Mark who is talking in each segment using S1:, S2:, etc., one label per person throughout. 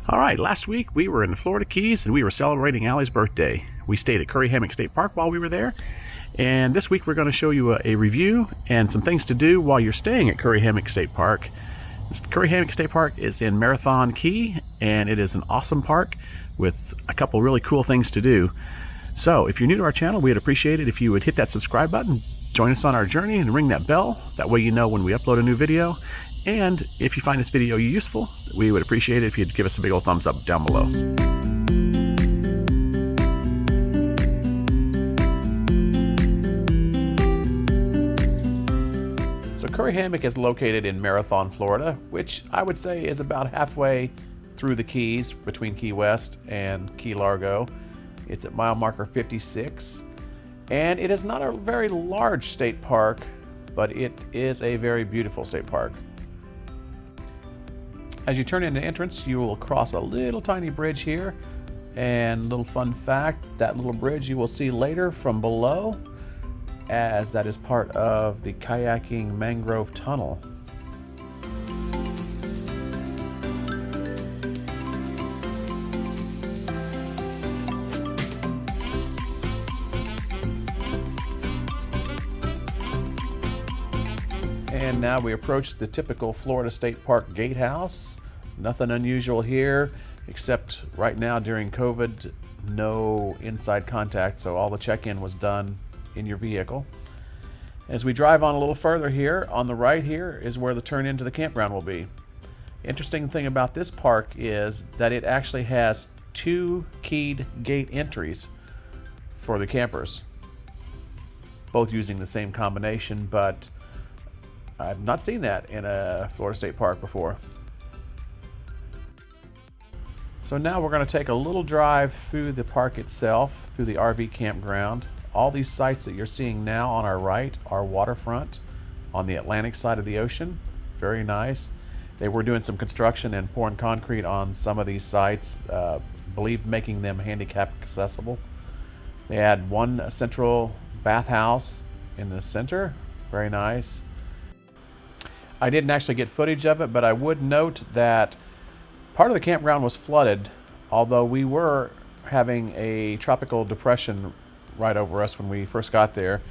S1: All right, last week we were in the Florida Keys and we were celebrating Allie's birthday. We stayed at Curry Hammock State Park while we were there. And this week we're going to show you a review and some things to do while you're staying at Curry Hammock State Park. Curry Hammock State Park is in Marathon Key, and it is an awesome park with a couple really cool things to do. So if you're new to our channel, we'd appreciate it if you would hit that subscribe button, join us on our journey, and ring that bell. That way you know when we upload a new video. And if you find this video useful, we would appreciate it if you'd give us a big old thumbs up down below. So Curry Hammock is located in Marathon, Florida, which I would say is about halfway through the Keys between Key West and Key Largo. It's at mile marker 56, and it is not a very large state park, but it is a very beautiful state park. As you turn into entrance, you will cross a little tiny bridge here, and little fun fact, that little bridge you will see later from below, as that is part of the Kayaking Mangrove Tunnel. And now we approach the typical Florida State Park gatehouse. Nothing unusual here, except right now during COVID, no inside contact, so all the check-in was done in your vehicle. As we drive on a little further here, on the right here is where the turn into the campground will be. Interesting thing about this park is that it actually has two keyed gate entries for the campers, both using the same combination, but I've not seen that in a Florida State Park before. So now we're going to take a little drive through the park itself, through the RV campground. All these sites that you're seeing now on our right are waterfront on the Atlantic side of the ocean. Very nice. They were doing some construction and pouring concrete on some of these sites, believe making them handicap accessible. They had one central bathhouse in the center. Very nice. I didn't actually get footage of it, but I would note that part of the campground was flooded, although we were having a tropical depression right over us when we first got there.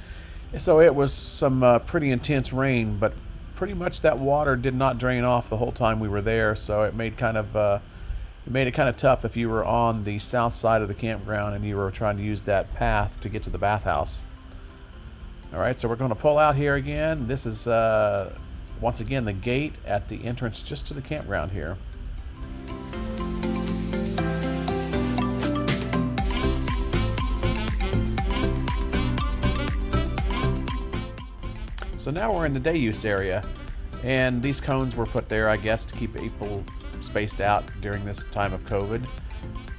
S1: So it was some pretty intense rain, but pretty much that water did not drain off the whole time we were there, so it made it kind of tough if you were on the south side of the campground and you were trying to use that path to get to the bathhouse. All right, so we're going to pull out here again. This is once again the gate at the entrance just to the campground here. So now we're in the day use area, and these cones were put there, I guess, to keep people spaced out during this time of COVID.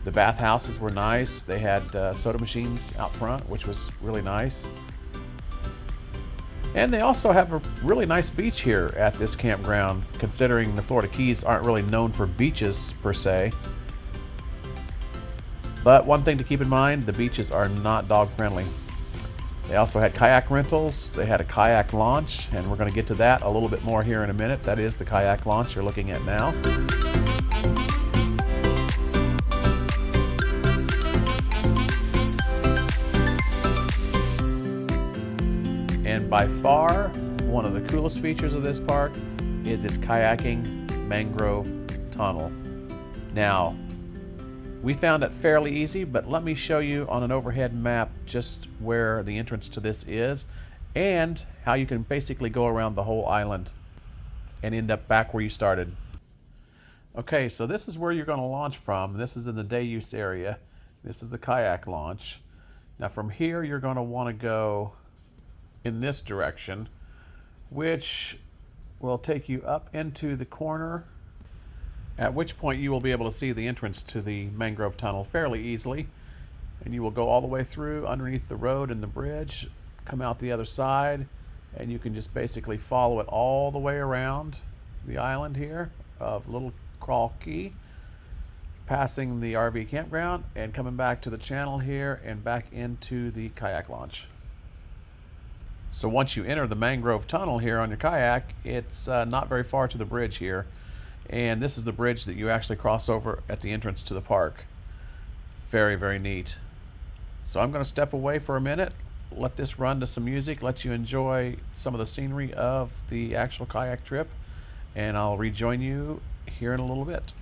S1: The bathhouses were nice. They had soda machines out front, which was really nice. And they also have a really nice beach here at this campground, considering the Florida Keys aren't really known for beaches per se. But one thing to keep in mind, the beaches are not dog friendly. They also had kayak rentals. They had a kayak launch, and we're going to get to that a little bit more here in a minute. That is the kayak launch you're looking at now. And by far, one of the coolest features of this park is its Kayaking Mangrove Tunnel. Now, we found it fairly easy, but let me show you on an overhead map just where the entrance to this is and how you can basically go around the whole island and end up back where you started. Okay, so this is where you're going to launch from. This is in the day use area. This is the kayak launch. Now from here, you're going to want to go in this direction, which will take you up into the corner, at which point you will be able to see the entrance to the Mangrove Tunnel fairly easily. And you will go all the way through underneath the road and the bridge, come out the other side, and you can just basically follow it all the way around the island here of Little Crawl Key, passing the RV campground and coming back to the channel here and back into the kayak launch. So once you enter the Mangrove Tunnel here on your kayak, it's not very far to the bridge here. And this is the bridge that you actually cross over at the entrance to the park. Very, very neat. So I'm going to step away for a minute, let this run to some music, let you enjoy some of the scenery of the actual kayak trip, and I'll rejoin you here in a little bit.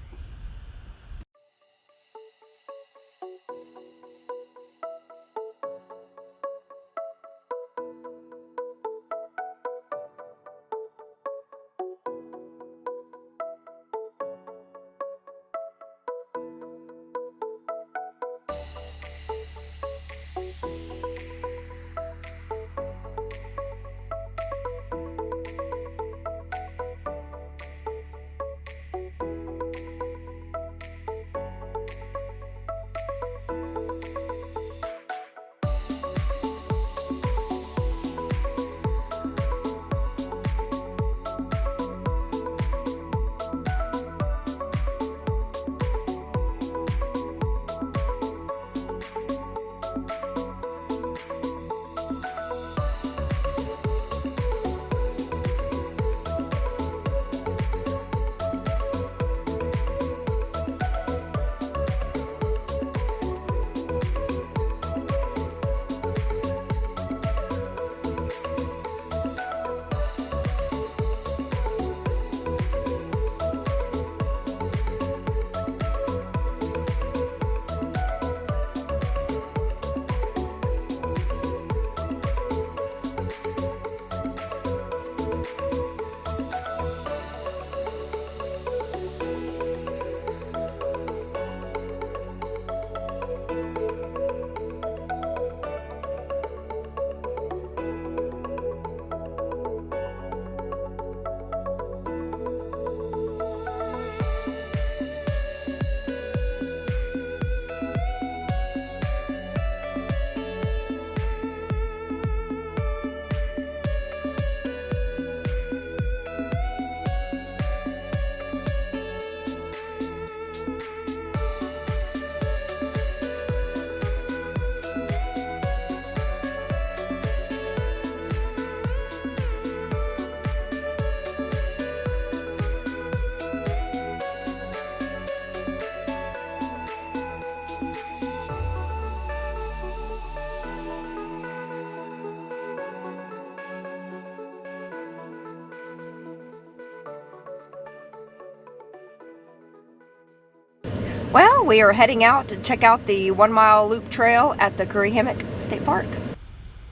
S2: Well, we are heading out to check out the 1 mile loop trail at the Curry Hammock State Park.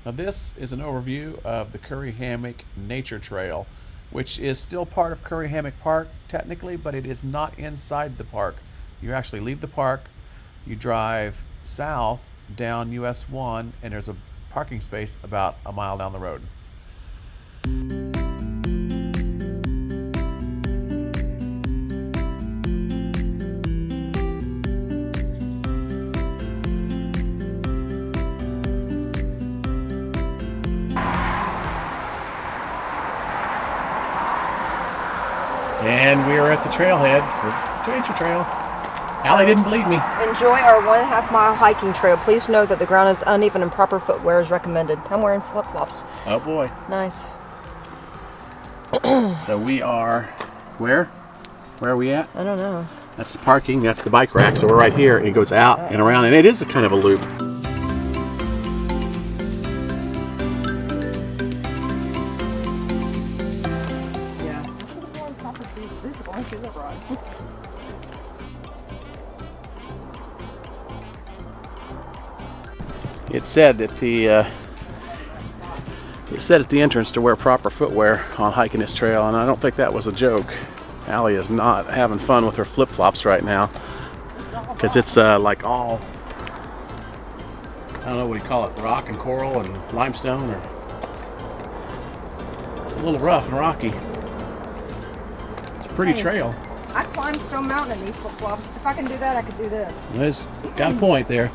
S1: Now this is an overview of the Curry Hammock Nature Trail, which is still part of Curry Hammock Park technically, but it is not inside the park. You actually leave the park, you drive south down US 1, and there's a parking space about a mile down the road. And we are at the trailhead for the Nature Trail. Allie didn't believe me.
S2: Enjoy our 1.5 mile hiking trail. Please note that the ground is uneven and proper footwear is recommended. I'm wearing flip-flops.
S1: Oh boy.
S2: Nice.
S1: So we are, where? Where are we at?
S2: I don't know.
S1: That's the parking, that's the bike rack. So we're right here. It goes out and around, and it is a kind of a loop. It said at the entrance to wear proper footwear on hiking this trail, and I don't think that was a joke. Allie is not having fun with her flip-flops right now because it's like all, I don't know what you call it, rock and coral and limestone, or a little rough and rocky. It's a pretty trail.
S2: I climbed Stone Mountain in these flip-flops. If I can do that, I could do this.
S1: There's got a point there.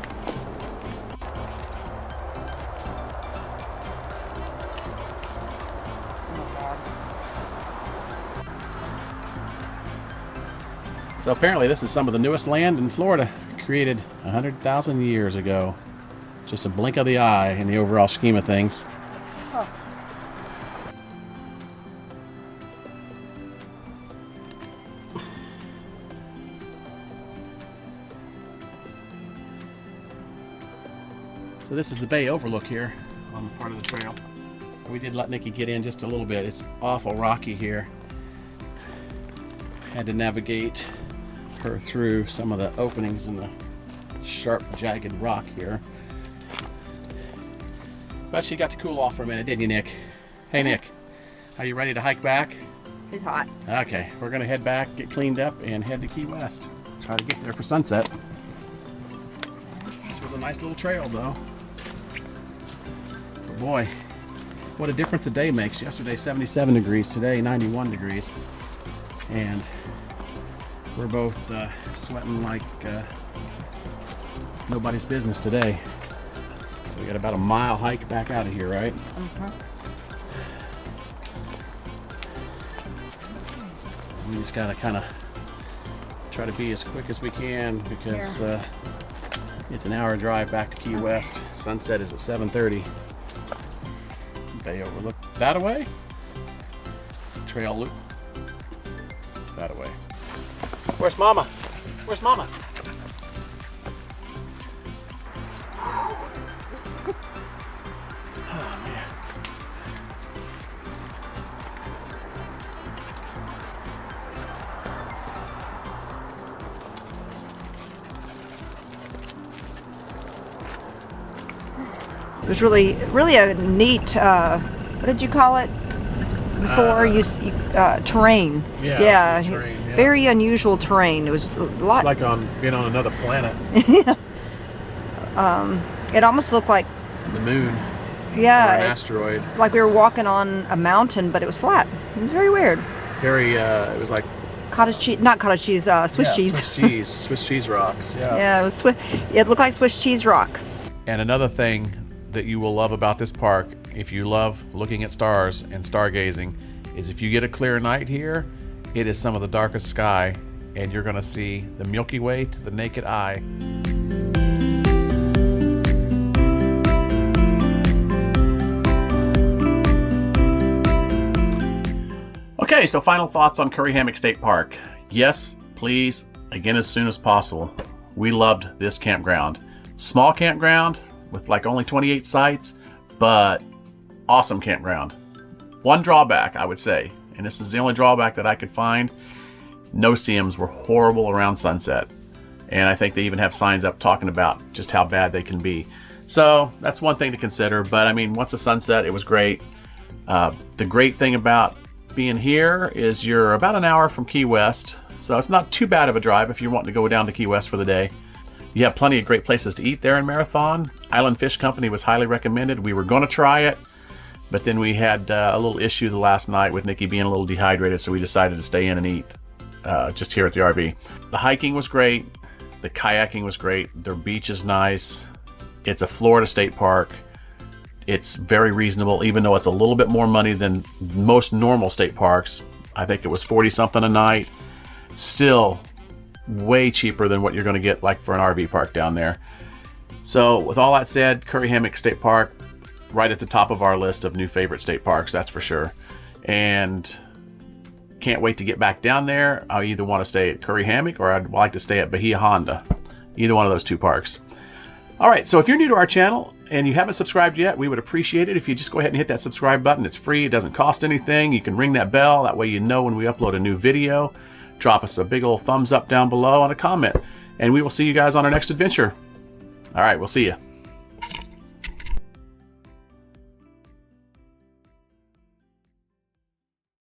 S1: So apparently this is some of the newest land in Florida, created 100,000 years ago. Just a blink of the eye in the overall scheme of things.
S2: Huh.
S1: So this is the bay overlook here on the part of the trail. So we did let Nikki get in just a little bit. It's awful rocky here. Had to navigate her through some of the openings in the sharp, jagged rock here. But she got to cool off for a minute, didn't you, Nick? Hey, Nick, are you ready to hike back?
S2: It's hot.
S1: Okay, we're gonna head back, get cleaned up, and head to Key West. Try to get there for sunset. This was a nice little trail, though. But boy, what a difference a day makes. Yesterday 77 degrees, today 91 degrees. And we're both sweating like nobody's business today. So we got about a mile hike back out of here, right? We just gotta kind of try to be as quick as we can because it's an hour drive back to Key West. Sunset is at 7:30. Bay overlook that away. Trail loop that away. Where's Mama? Where's Mama? Oh man.
S2: It was really a neat, what did you call it before? Terrain.
S1: Yeah. Terrain, yeah.
S2: Very unusual terrain. It was a lot.
S1: It's like being on another planet.
S2: It almost looked like
S1: The moon.
S2: Yeah.
S1: Or an asteroid.
S2: Like we were walking on a mountain, but it was flat. It was very weird.
S1: Very, it was like
S2: Cottage cheese, not cottage cheese, Swiss cheese.
S1: Swiss cheese rocks. Yeah.
S2: Yeah, it was it looked like Swiss cheese rock.
S1: And another thing that you will love about this park, if you love looking at stars and stargazing, is if you get a clear night here, it is some of the darkest sky, and you're going to see the Milky Way to the naked eye. Okay, so final thoughts on Curry Hammock State Park. Yes, please, again as soon as possible. We loved this campground. Small campground with like only 28 sites, but awesome campground. One drawback, I would say, and this is the only drawback that I could find, no-see-ums were horrible around sunset. And I think they even have signs up talking about just how bad they can be. So that's one thing to consider, but I mean, once the sunset, it was great. The great thing about being here is you're about an hour from Key West, so it's not too bad of a drive if you're wanting to go down to Key West for the day. You have plenty of great places to eat there in Marathon. Island Fish Company was highly recommended. We were going to try it, but then we had a little issue the last night with Nikki being a little dehydrated, so we decided to stay in and eat just here at the RV. The hiking was great. The kayaking was great. Their beach is nice. It's a Florida state park. It's very reasonable, even though it's a little bit more money than most normal state parks. I think it was 40-something a night. Still way cheaper than what you're going to get like for an RV park down there. So with all that said, Curry Hammock State Park, right at the top of our list of new favorite state parks, that's for sure. And can't wait to get back down there. I either want to stay at Curry Hammock or I'd like to stay at Bahia Honda. Either one of those two parks. All right, so if you're new to our channel and you haven't subscribed yet, we would appreciate it if you just go ahead and hit that subscribe button. It's free, it doesn't cost anything. You can ring that bell, that way you know when we upload a new video. Drop us a big old thumbs up down below and a comment, and we will see you guys on our next adventure. All right, we'll see you.